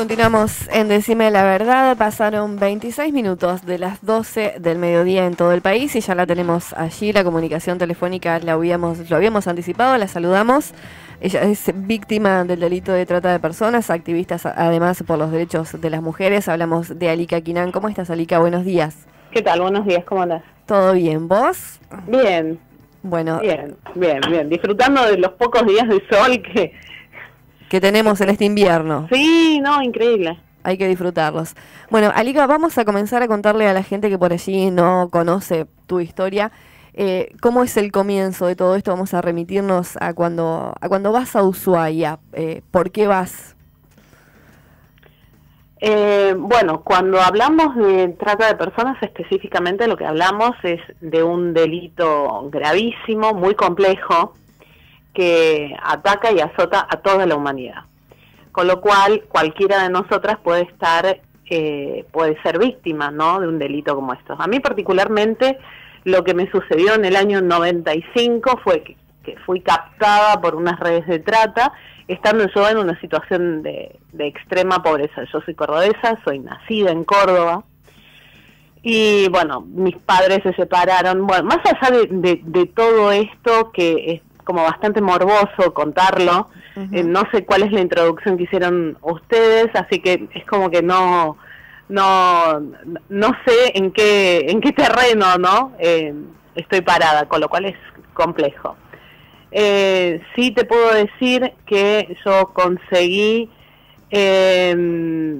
Continuamos en Decime la Verdad. Pasaron 26 minutos de las 12 del mediodía en todo el país y ya la tenemos allí. La comunicación telefónica lo habíamos anticipado, la saludamos. Ella es víctima del delito de trata de personas, activista además por los derechos de las mujeres. Hablamos de Alika Quinan. ¿Cómo estás, Alika? Buenos días. ¿Qué tal? Buenos días, ¿cómo andás? ¿Todo bien? ¿Vos? Bien. Bueno. Bien. Disfrutando de los pocos días de sol que tenemos en este invierno. Sí, no, increíble. Hay que disfrutarlos. Bueno, Alika, vamos a comenzar a contarle a la gente que por allí no conoce tu historia, cómo es el comienzo de todo esto. Vamos a remitirnos a cuando vas a Ushuaia. ¿Por qué vas? Bueno, cuando hablamos de trata de personas, específicamente lo que hablamos es de un delito gravísimo, muy complejo, que ataca y azota a toda la humanidad. Con lo cual, cualquiera de nosotras puede ser víctima, ¿no?, de un delito como estos. A mí particularmente, lo que me sucedió en el año 95 fue que fui captada por unas redes de trata, estando yo en una situación de extrema pobreza. Yo soy cordobesa, soy nacida en Córdoba, y bueno, mis padres se separaron. Bueno, más allá de todo esto, que es como bastante morboso contarlo, no sé cuál es la introducción que hicieron ustedes, así que es como que no sé en qué terreno, ¿no? Estoy parada, con lo cual es complejo. Sí te puedo decir que yo conseguí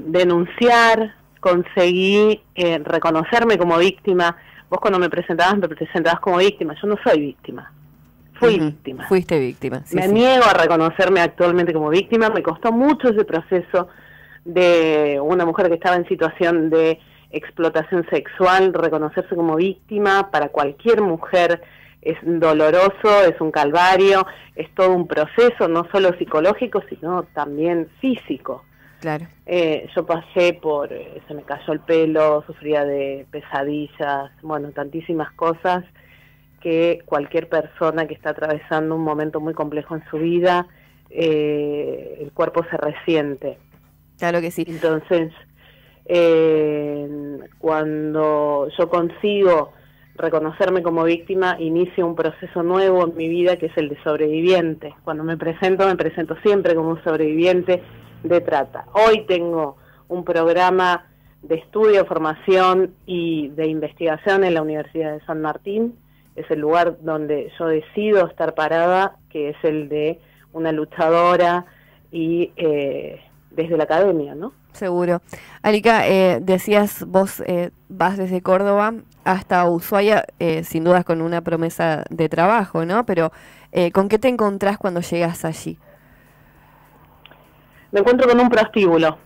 denunciar, conseguí reconocerme como víctima. Vos cuando me presentabas como víctima. Yo no soy víctima. Fui víctima. Fuiste víctima. Sí, me niego a reconocerme actualmente como víctima. Me costó mucho ese proceso de una mujer que estaba en situación de explotación sexual. Reconocerse como víctima para cualquier mujer es doloroso, es un calvario, es todo un proceso, no solo psicológico, sino también físico. Claro. Yo pasé se me cayó el pelo, sufría de pesadillas, bueno, tantísimas cosas que cualquier persona que está atravesando un momento muy complejo en su vida, el cuerpo se resiente. Claro que sí. Entonces, cuando yo consigo reconocerme como víctima, inicio un proceso nuevo en mi vida, que es el de sobreviviente. Cuando me presento siempre como un sobreviviente de trata. Hoy tengo un programa de estudio, formación y de investigación en la Universidad de San Martín. Es el lugar donde yo decido estar parada, que es el de una luchadora y desde la academia, ¿no? Seguro. Alika, decías vos vas desde Córdoba hasta Ushuaia, sin dudas con una promesa de trabajo, ¿no? Pero ¿con qué te encontrás cuando llegas allí? Me encuentro con un prostíbulo.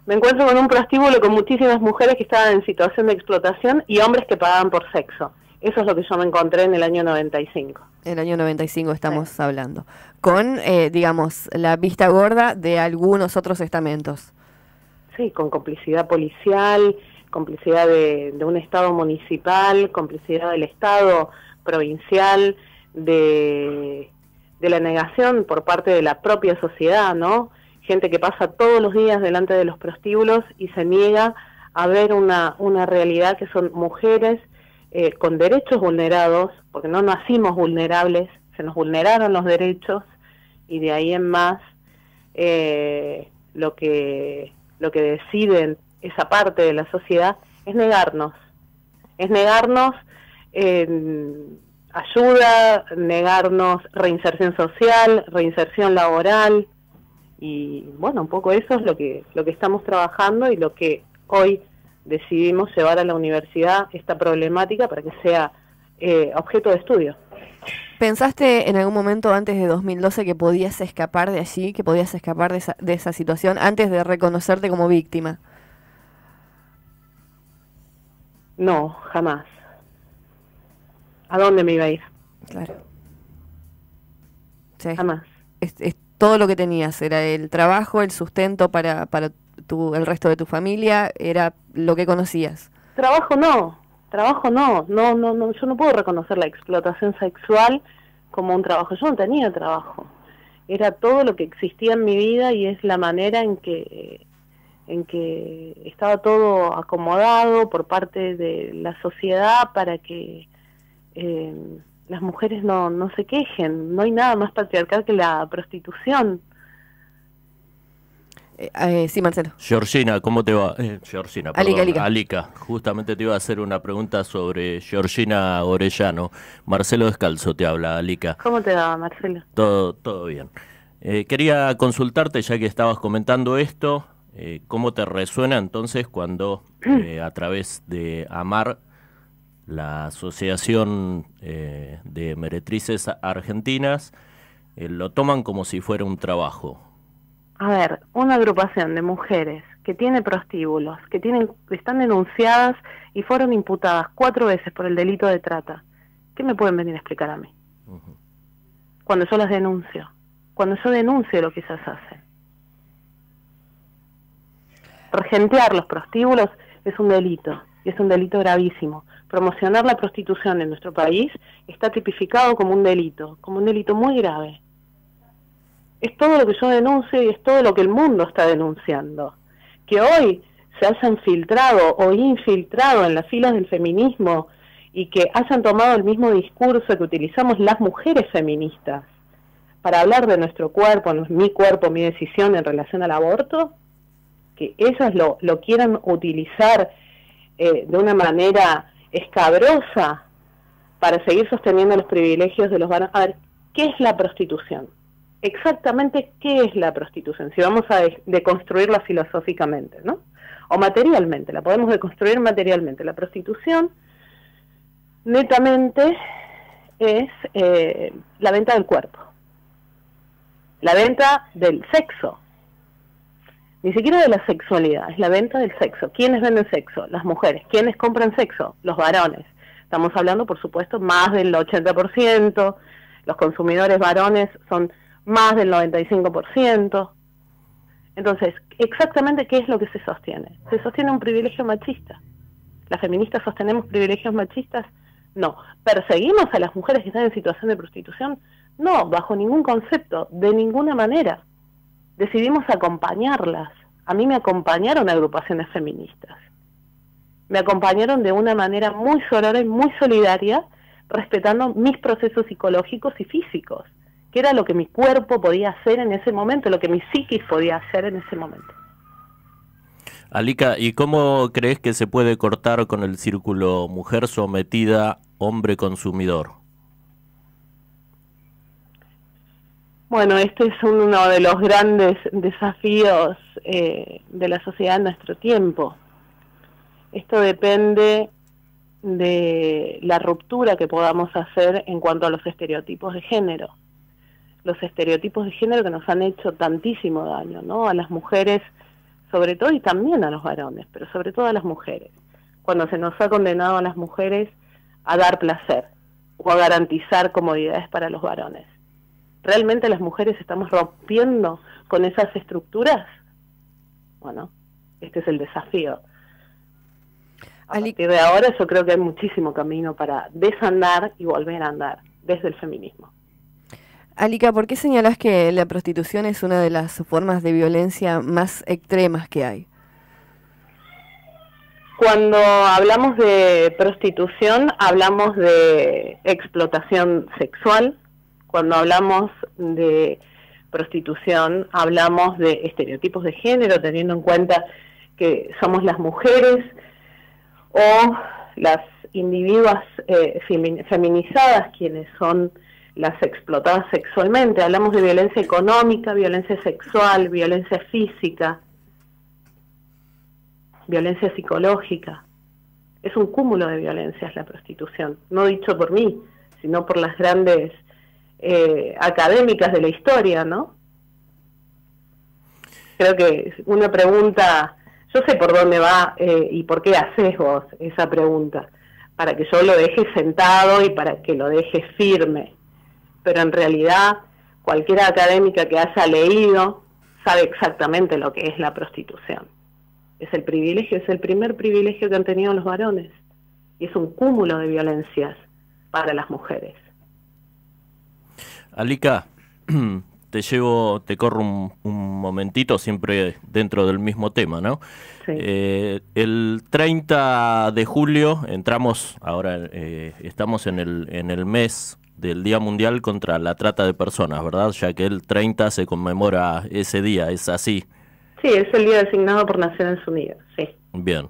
Me encuentro con un prostíbulo con muchísimas mujeres que estaban en situación de explotación y hombres que pagaban por sexo. Eso es lo que yo me encontré en el año 95. El año 95 estamos hablando. Con, digamos, la vista gorda de algunos otros estamentos. Sí, con complicidad policial, complicidad de un Estado municipal, complicidad del Estado provincial, de la negación por parte de la propia sociedad, ¿no? Gente que pasa todos los días delante de los prostíbulos y se niega a ver una realidad que son mujeres con derechos vulnerados, porque no nacimos vulnerables, se nos vulneraron los derechos, y de ahí en más lo que deciden esa parte de la sociedad es negarnos ayuda, negarnos reinserción social, reinserción laboral, y bueno, un poco eso es lo que estamos trabajando y lo que hoy decidimos llevar a la universidad, esta problemática, para que sea objeto de estudio. ¿Pensaste en algún momento antes de 2012 que podías escapar de allí, que podías escapar de esa situación antes de reconocerte como víctima? No, jamás. ¿A dónde me iba a ir? Claro. Sí. Jamás. Es todo lo que tenías, era el trabajo, el sustento para el resto de tu familia, era lo que conocías. Trabajo no, yo no puedo reconocer la explotación sexual como un trabajo. Yo no tenía trabajo. era todo lo que existía en mi vida y es la manera en que estaba todo acomodado por parte de la sociedad para que las mujeres no se quejen. No hay nada más patriarcal que la prostitución. Sí, Marcelo. Georgina, ¿cómo te va? Georgina, perdón, Alika. Alika. Justamente te iba a hacer una pregunta sobre Georgina Orellano. Marcelo Descalzo te habla, Alika. ¿Cómo te va, Marcelo? Todo bien. Quería consultarte, ya que estabas comentando esto, ¿cómo te resuena entonces cuando a través de AMAR, la Asociación de Meretrices Argentinas, lo toman como si fuera un trabajo? A ver, una agrupación de mujeres que tiene prostíbulos, que están denunciadas y fueron imputadas 4 veces por el delito de trata, ¿qué me pueden venir a explicar a mí? Cuando yo las denuncio, cuando yo denuncio lo que ellas hacen. Regentear los prostíbulos es un delito, y es un delito gravísimo. Promocionar la prostitución en nuestro país está tipificado como un delito muy grave. Es todo lo que yo denuncio y es todo lo que el mundo está denunciando. Que hoy se hayan filtrado o infiltrado en las filas del feminismo y que hayan tomado el mismo discurso que utilizamos las mujeres feministas para hablar de nuestro cuerpo, mi decisión en relación al aborto, que ellas lo quieran utilizar de una manera escabrosa para seguir sosteniendo los privilegios de los varones. A ver, ¿qué es la prostitución? Exactamente qué es la prostitución, si vamos a deconstruirla filosóficamente, ¿no? O materialmente, la podemos deconstruir materialmente. La prostitución netamente es la venta del cuerpo, la venta del sexo, ni siquiera de la sexualidad, es la venta del sexo. ¿Quiénes venden sexo? Las mujeres. ¿Quiénes compran sexo? Los varones. Estamos hablando, por supuesto, más del 80%, los consumidores varones son más del 95%. Entonces, exactamente ¿qué es lo que se sostiene? Se sostiene un privilegio machista. ¿Las feministas sostenemos privilegios machistas? No. ¿Perseguimos a las mujeres que están en situación de prostitución? No, bajo ningún concepto, de ninguna manera. Decidimos acompañarlas. A mí me acompañaron agrupaciones feministas. Me acompañaron de una manera muy sorora y muy solidaria, respetando mis procesos psicológicos y físicos, que era lo que mi cuerpo podía hacer en ese momento, lo que mi psiquis podía hacer en ese momento. Alika, ¿y cómo crees que se puede cortar con el círculo mujer sometida, hombre consumidor? Bueno, este es uno de los grandes desafíos de la sociedad en nuestro tiempo. Esto depende de la ruptura que podamos hacer en cuanto a los estereotipos de género. Los estereotipos de género que nos han hecho tantísimo daño, ¿no? A las mujeres, sobre todo, y también a los varones, pero sobre todo a las mujeres. Cuando se nos ha condenado a las mujeres a dar placer o a garantizar comodidades para los varones. ¿Realmente las mujeres estamos rompiendo con esas estructuras? Bueno, este es el desafío. A partir de ahora yo creo que hay muchísimo camino para desandar y volver a andar desde el feminismo. Alika, ¿por qué señalás que la prostitución es una de las formas de violencia más extremas que hay? Cuando hablamos de prostitución, hablamos de explotación sexual. Cuando hablamos de prostitución, hablamos de estereotipos de género, teniendo en cuenta que somos las mujeres o las individuas feminizadas quienes son las explotadas sexualmente. Hablamos de violencia económica, violencia sexual, violencia física, violencia psicológica. Es un cúmulo de violencias la prostitución, no dicho por mí, sino por las grandes académicas de la historia, ¿no? Creo que una pregunta, yo sé por dónde va y por qué haces vos esa pregunta, para que yo lo deje sentado y para que lo deje firme, pero en realidad cualquier académica que haya leído sabe exactamente lo que es la prostitución. Es el privilegio, es el primer privilegio que han tenido los varones, y es un cúmulo de violencias para las mujeres. Alika, te corro un momentito, siempre dentro del mismo tema, ¿no? Sí. El 30 de julio entramos, ahora estamos en el mes del Día Mundial contra la Trata de Personas, ¿verdad? Ya que el 30 se conmemora ese día, ¿es así? Sí, es el día designado por Naciones Unidas, sí. Bien.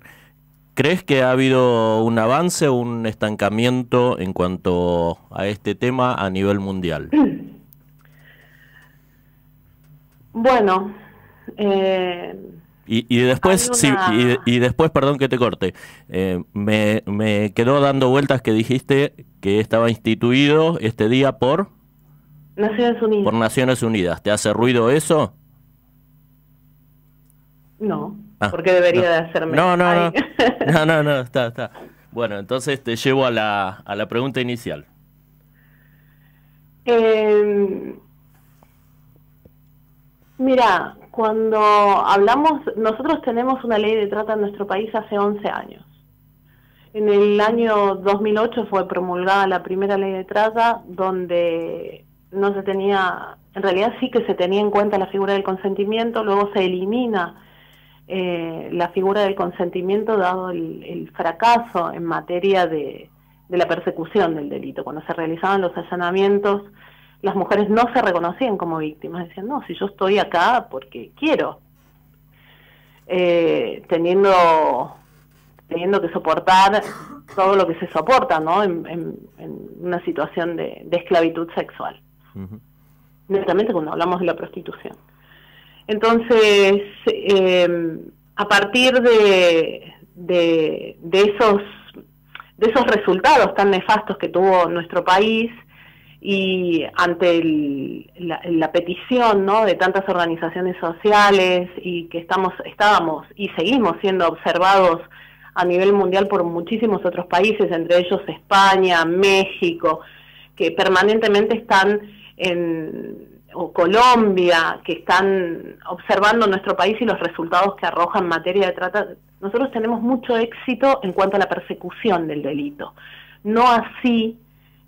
¿Crees que ha habido un avance o un estancamiento en cuanto a este tema a nivel mundial? Bueno, y después, y después, perdón que te corte, me quedó dando vueltas que dijiste que estaba instituido este día por Naciones Unidas. Por Naciones Unidas. ¿Te hace ruido eso? No, porque debería de hacerme. No, está. Bueno, entonces te llevo a la pregunta inicial. Mira, cuando hablamos, nosotros tenemos una ley de trata en nuestro país hace 11 años. En el año 2008 fue promulgada la primera ley de trata, donde no se tenía, en realidad sí que se tenía en cuenta la figura del consentimiento, luego se elimina la figura del consentimiento dado el fracaso en materia de la persecución del delito. Cuando se realizaban los allanamientos, las mujeres no se reconocían como víctimas, decían, no, si yo estoy acá porque quiero, teniendo que soportar todo lo que se soporta, ¿no? En una situación de esclavitud sexual. Netamente cuando hablamos de la prostitución. Entonces, a partir de esos resultados tan nefastos que tuvo nuestro país y ante la petición, ¿no?, de tantas organizaciones sociales y que estábamos y seguimos siendo observados a nivel mundial por muchísimos otros países, entre ellos España, México, que permanentemente están o Colombia, que están observando nuestro país y los resultados que arroja en materia de trata. Nosotros tenemos mucho éxito en cuanto a la persecución del delito, no así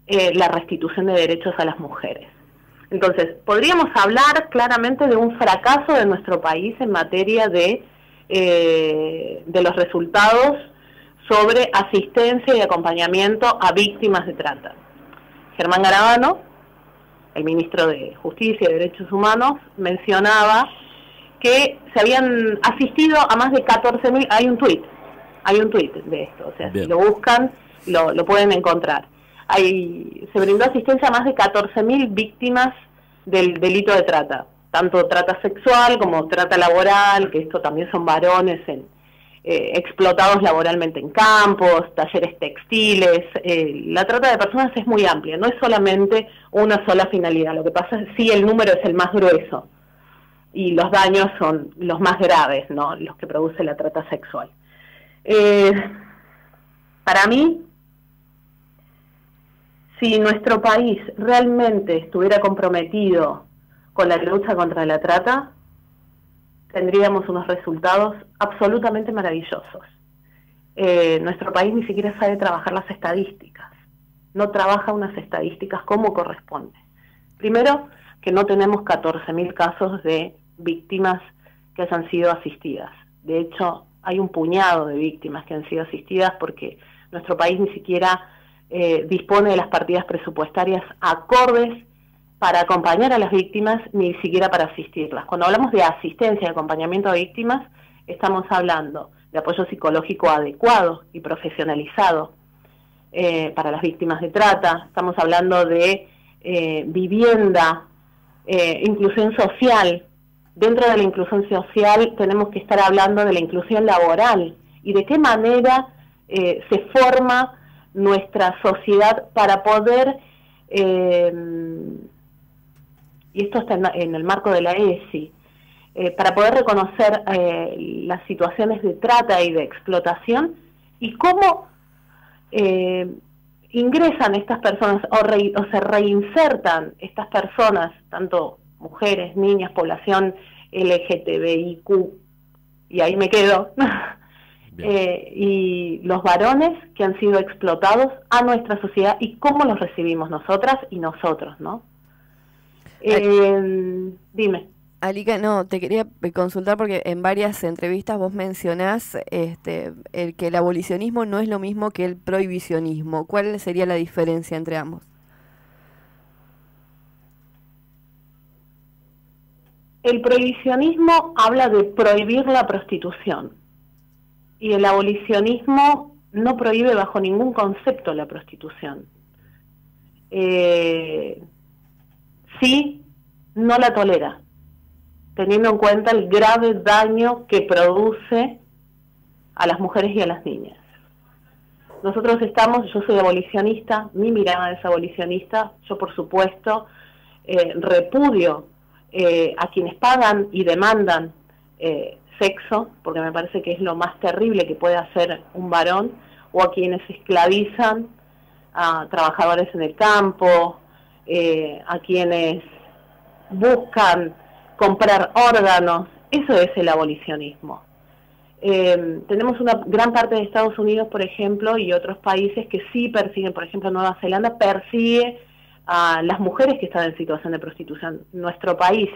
la restitución de derechos a las mujeres. Entonces, podríamos hablar claramente de un fracaso de nuestro país en materia de los resultados sobre asistencia y acompañamiento a víctimas de trata. Germán Garabano, el ministro de Justicia y Derechos Humanos, mencionaba que se habían asistido a más de 14.000, hay un tuit de esto, o sea, bien, si lo buscan, lo pueden encontrar. Se brindó asistencia a más de 14.000 víctimas del delito de trata, tanto trata sexual como trata laboral, que esto también son varones explotados laboralmente en campos, talleres textiles. La trata de personas es muy amplia, no es solamente una sola finalidad. Lo que pasa es que sí, el número es el más grueso y los daños son los más graves, ¿no?, los que produce la trata sexual. Para mí, si nuestro país realmente estuviera comprometido con la lucha contra la trata, tendríamos unos resultados absolutamente maravillosos. Nuestro país ni siquiera sabe trabajar las estadísticas, no trabaja unas estadísticas como corresponde. Primero, que no tenemos 14.000 casos de víctimas que hayan sido asistidas. De hecho, hay un puñado de víctimas que han sido asistidas porque nuestro país ni siquiera dispone de las partidas presupuestarias acordes para acompañar a las víctimas, ni siquiera para asistirlas. Cuando hablamos de asistencia y acompañamiento a víctimas, estamos hablando de apoyo psicológico adecuado y profesionalizado para las víctimas de trata, estamos hablando de vivienda, inclusión social. Dentro de la inclusión social tenemos que estar hablando de la inclusión laboral y de qué manera se forma nuestra sociedad para poder, y esto está en el marco de la ESI, para poder reconocer las situaciones de trata y de explotación y cómo ingresan estas personas o se reinsertan estas personas, tanto mujeres, niñas, población LGTBIQ, y ahí me quedo, y los varones que han sido explotados a nuestra sociedad y cómo los recibimos nosotras y nosotros, ¿no? Dime. Alica, no, te quería consultar porque en varias entrevistas vos mencionás que el abolicionismo no es lo mismo que el prohibicionismo. ¿Cuál sería la diferencia entre ambos? El prohibicionismo habla de prohibir la prostitución y el abolicionismo no prohíbe bajo ningún concepto la prostitución. Sí, no la tolera, teniendo en cuenta el grave daño que produce a las mujeres y a las niñas. Nosotros yo soy abolicionista, mi mirada es abolicionista, yo por supuesto repudio a quienes pagan y demandan sexo, porque me parece que es lo más terrible que puede hacer un varón, o a quienes esclavizan a trabajadores en el campo, a quienes buscan comprar órganos. Eso es el abolicionismo. Tenemos una gran parte de Estados Unidos, por ejemplo, y otros países que sí persiguen, por ejemplo, Nueva Zelanda persigue a las mujeres que están en situación de prostitución. Nuestro país,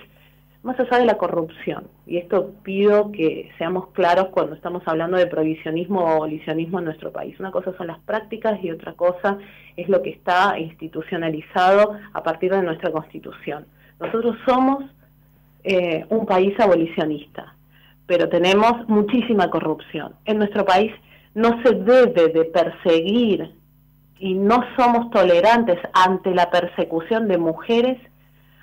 más allá de la corrupción, y esto pido que seamos claros cuando estamos hablando de prohibicionismo o abolicionismo en nuestro país. Una cosa son las prácticas y otra cosa es lo que está institucionalizado a partir de nuestra Constitución. Nosotros somos un país abolicionista, pero tenemos muchísima corrupción. En nuestro país no se debe de perseguir y no somos tolerantes ante la persecución de mujeres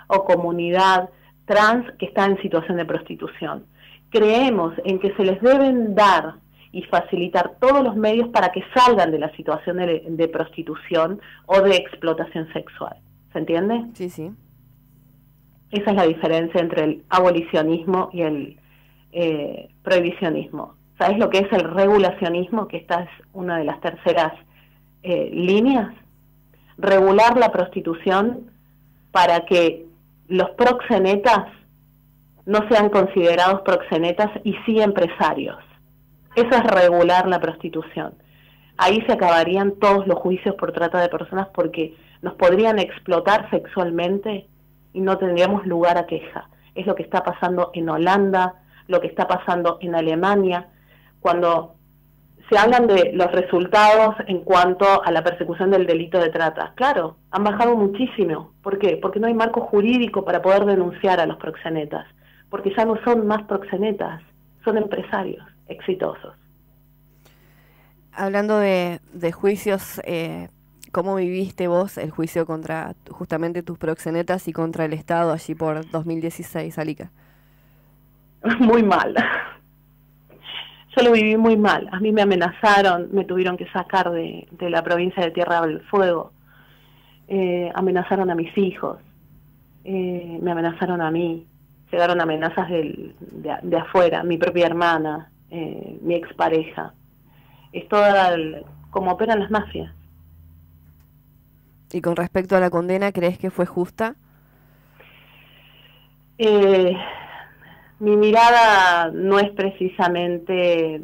o comunidad trans que está en situación de prostitución. Creemos en que se les deben dar y facilitar todos los medios para que salgan de la situación de prostitución o de explotación sexual. ¿Se entiende? Sí, sí. Esa es la diferencia entre el abolicionismo y el prohibicionismo. ¿Sabes lo que es el regulacionismo? Que esta es una de las terceras líneas. Regular la prostitución para que los proxenetas no sean considerados proxenetas y sí empresarios. Eso es regular la prostitución. Ahí se acabarían todos los juicios por trata de personas porque nos podrían explotar sexualmente y no tendríamos lugar a queja. Es lo que está pasando en Holanda, lo que está pasando en Alemania. Cuando se hablan de los resultados en cuanto a la persecución del delito de trata, claro, han bajado muchísimo. ¿Por qué? Porque no hay marco jurídico para poder denunciar a los proxenetas, porque ya no son más proxenetas, son empresarios exitosos. Hablando de juicios, ¿cómo viviste vos el juicio contra justamente tus proxenetas y contra el Estado allí por 2016, Alica? Muy mal. Yo lo viví muy mal. A mí me amenazaron, me tuvieron que sacar de la provincia de Tierra del Fuego. Amenazaron a mis hijos. Me amenazaron a mí. Llegaron amenazas de afuera, mi propia hermana, mi expareja. Es toda como operan las mafias. Y con respecto a la condena, ¿crees que fue justa? Mi mirada no es precisamente,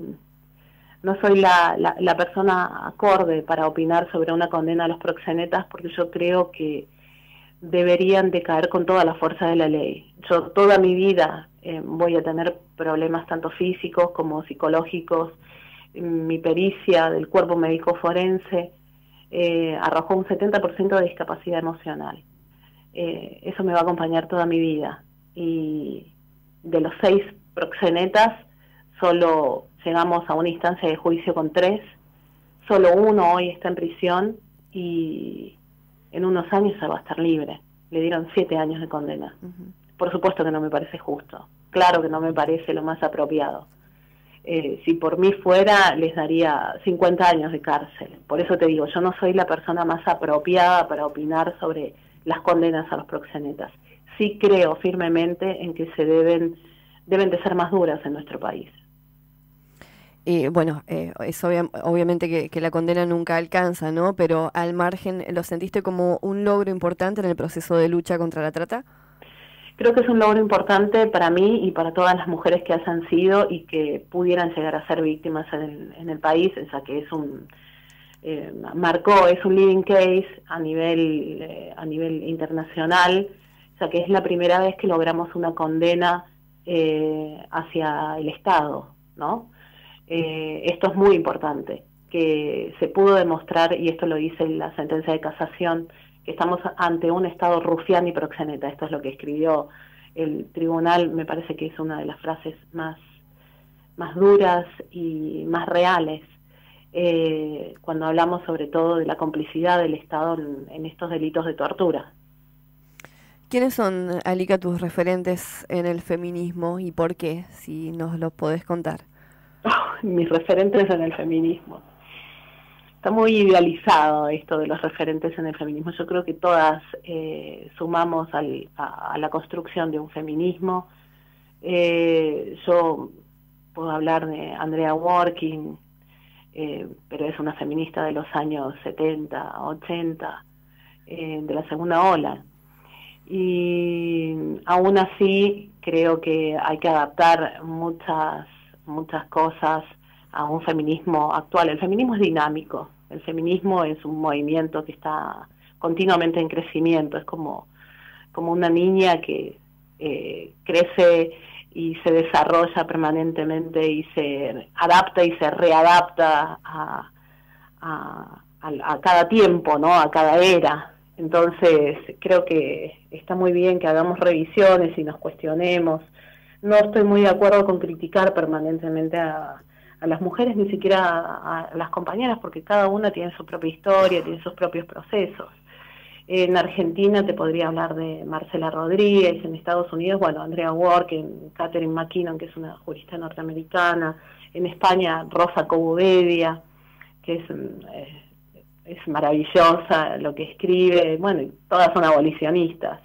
no soy la persona acorde para opinar sobre una condena a los proxenetas, porque yo creo que deberían de caer con toda la fuerza de la ley. Yo toda mi vida voy a tener problemas tanto físicos como psicológicos. Mi pericia del cuerpo médico forense arrojó un 70% de discapacidad emocional. Eso me va a acompañar toda mi vida. Y de los 6 proxenetas, solo llegamos a una instancia de juicio con 3. Solo uno hoy está en prisión y en unos años se va a estar libre. Le dieron 7 años de condena. Por supuesto que no me parece justo. Claro que no me parece lo más apropiado. Si por mí fuera, les daría 50 años de cárcel. Por eso te digo, yo no soy la persona más apropiada para opinar sobre las condenas a los proxenetas. Sí creo firmemente en que deben de ser más duras en nuestro país. Y bueno, es obviamente que la condena nunca alcanza, ¿no? Pero al margen, ¿lo sentiste como un logro importante en el proceso de lucha contra la trata? Creo que es un logro importante para mí y para todas las mujeres que hayan sido y que pudieran llegar a ser víctimas en el país, ya que es un leading case a nivel internacional, sea que es la primera vez que logramos una condena hacia el Estado, ¿no? Esto es muy importante, que se pudo demostrar, y esto lo dice la sentencia de casación, que estamos ante un Estado rufián y proxeneta. Esto es lo que escribió el tribunal. Me parece que es una de las frases más duras y más reales cuando hablamos sobre todo de la complicidad del Estado en estos delitos de tortura. ¿Quiénes son, Alika, tus referentes en el feminismo y por qué, si nos lo podés contar? Mis referentes en el feminismo. Está muy idealizado esto de los referentes en el feminismo. Yo creo que todas sumamos a la construcción de un feminismo. Yo puedo hablar de Andrea Dworkin, pero es una feminista de los años 70, 80, de la segunda ola. Y aún así creo que hay que adaptar muchas cosas a un feminismo actual. El feminismo es dinámico, el feminismo es un movimiento que está continuamente en crecimiento, es como una niña que crece y se desarrolla permanentemente y se adapta y se readapta a cada tiempo, ¿no? A cada era. Entonces creo que está muy bien que hagamos revisiones y nos cuestionemos. No estoy muy de acuerdo con criticar permanentemente a las mujeres, ni siquiera a las compañeras, porque cada una tiene su propia historia, tiene sus propios procesos. En Argentina te podría hablar de Marcela Rodríguez, en Estados Unidos, bueno, Andrea Dworkin, Catherine McKinnon, que es una jurista norteamericana, en España Rosa Cobuvedia, que es maravillosa lo que escribe, bueno, y todas son abolicionistas.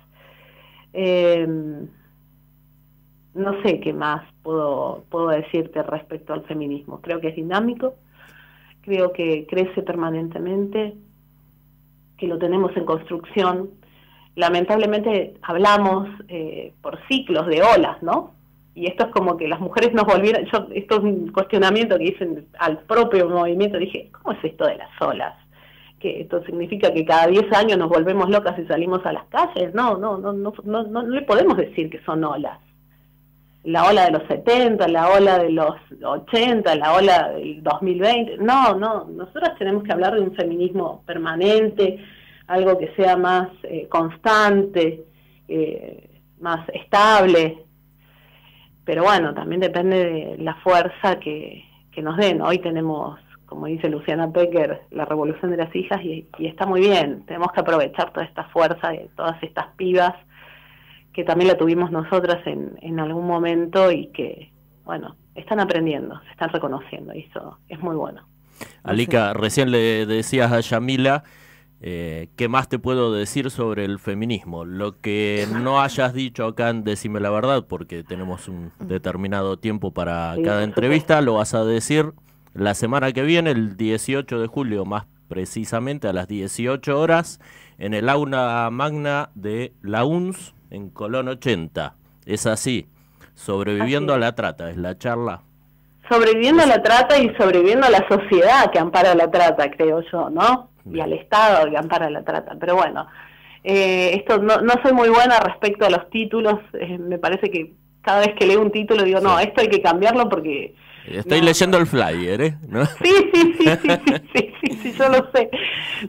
No sé qué más puedo decirte respecto al feminismo. Creo que es dinámico, creo que crece permanentemente, que lo tenemos en construcción. Lamentablemente hablamos por ciclos de olas, ¿no? Y esto es como que las mujeres nos volvieron, esto es un cuestionamiento que dicen al propio movimiento, dije, ¿cómo es esto de las olas? ¿Que esto significa que cada 10 años nos volvemos locas y salimos a las calles? No le podemos decir que son olas. La ola de los 70, la ola de los 80, la ola del 2020. No, nosotros tenemos que hablar de un feminismo permanente, algo que sea más constante, más estable. Pero bueno, también depende de la fuerza que nos den. Hoy tenemos, como dice Luciana Pecker, la revolución de las hijas y está muy bien. Tenemos que aprovechar toda esta fuerza de todas estas pibas que también la tuvimos nosotras en algún momento y que, bueno, están aprendiendo, se están reconociendo y eso es muy bueno. Alika, recién le decías a Yamila, ¿qué más te puedo decir sobre el feminismo? Lo que no hayas dicho acá en Decime la Verdad, porque tenemos un determinado tiempo para cada entrevista, lo vas a decir la semana que viene, el 18 de julio, más precisamente a las 18 horas, en el aula magna de la UNS, en Colón 80. Es así, sobreviviendo a la trata, es la charla. Sobreviviendo a la trata y sobreviviendo a la sociedad que ampara la trata, creo yo, ¿no? Y al Estado que ampara la trata. Pero bueno, esto no soy muy buena respecto a los títulos. Me parece que cada vez que leo un título digo, no, esto hay que cambiarlo porque... Estoy leyendo el flyer, ¿no? Sí, yo lo sé.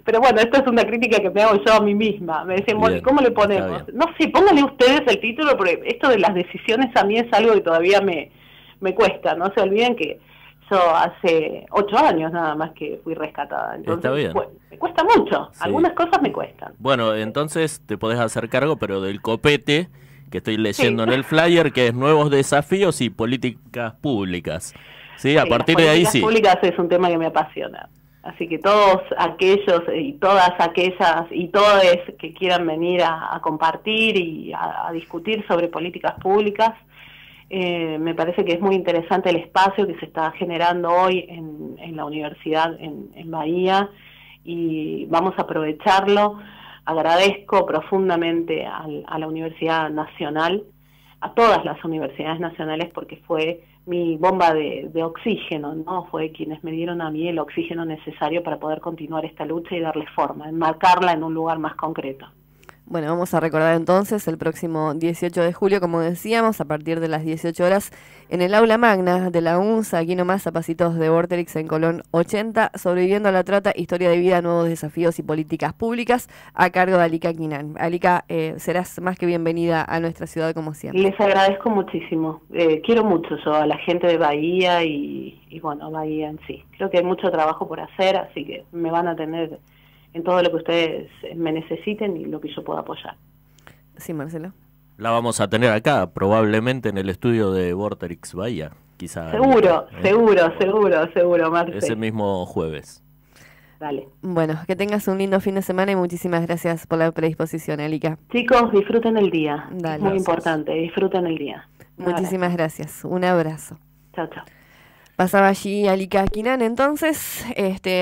Pero bueno, esto es una crítica que me hago yo a mí misma. Me decían, bueno, ¿cómo le ponemos? No sé, pónganle ustedes el título, porque esto de las decisiones a mí es algo que todavía me cuesta. No se olviden que yo hace 8 años nada más que fui rescatada. Entonces, está bien. Bueno, me cuesta mucho. Sí. Algunas cosas me cuestan. Bueno, entonces te podés hacer cargo, pero del copete que estoy leyendo en el flyer, que es Nuevos Desafíos y Políticas Públicas. Sí, a partir de ahí sí. Políticas públicas es un tema que me apasiona. Así que todos aquellos y todas aquellas y todes que quieran venir a compartir y a discutir sobre políticas públicas, me parece que es muy interesante el espacio que se está generando hoy en la universidad en Bahía y vamos a aprovecharlo. Agradezco profundamente a la Universidad Nacional, a todas las universidades nacionales, porque fue mi bomba de oxígeno, ¿no? Fue quienes me dieron a mí el oxígeno necesario para poder continuar esta lucha y darle forma, enmarcarla en un lugar más concreto. Bueno, vamos a recordar entonces el próximo 18 de julio, como decíamos, a partir de las 18 horas, en el aula magna de la UNSA, aquí nomás a pasitos de Vorterix en Colón 80, sobreviviendo a la trata, historia de vida, nuevos desafíos y políticas públicas, a cargo de Alika Quinan. Alika, serás más que bienvenida a nuestra ciudad como siempre. Les agradezco muchísimo. Quiero mucho yo a la gente de Bahía y bueno, Bahía en sí. Creo que hay mucho trabajo por hacer, así que me van a tener en todo lo que ustedes me necesiten y lo que yo pueda apoyar. Sí, Marcelo. La vamos a tener acá, probablemente en el estudio de Vorterix Bahía, quizá. Seguro, seguro, Marce. Ese mismo jueves. Dale. Bueno, que tengas un lindo fin de semana y muchísimas gracias por la predisposición, Alika. Chicos, disfruten el día. Dale. Es muy importante, disfruten el día. Muchísimas gracias. Un abrazo. Chao, chao. Pasaba allí Alika Quinan, entonces,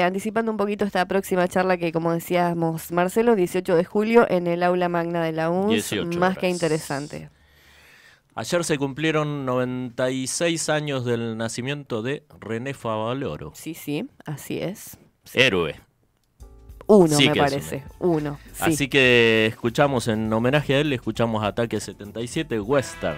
anticipando un poquito esta próxima charla que, como decíamos, Marcelo, 18 de julio en el aula magna de la UNS, más que interesante. Ayer se cumplieron 96 años del nacimiento de René Favaloro. Sí, así es. Héroe. Uno, sí, me parece. Uno. Sí. Así que escuchamos, en homenaje a él, escuchamos Ataque 77 Western.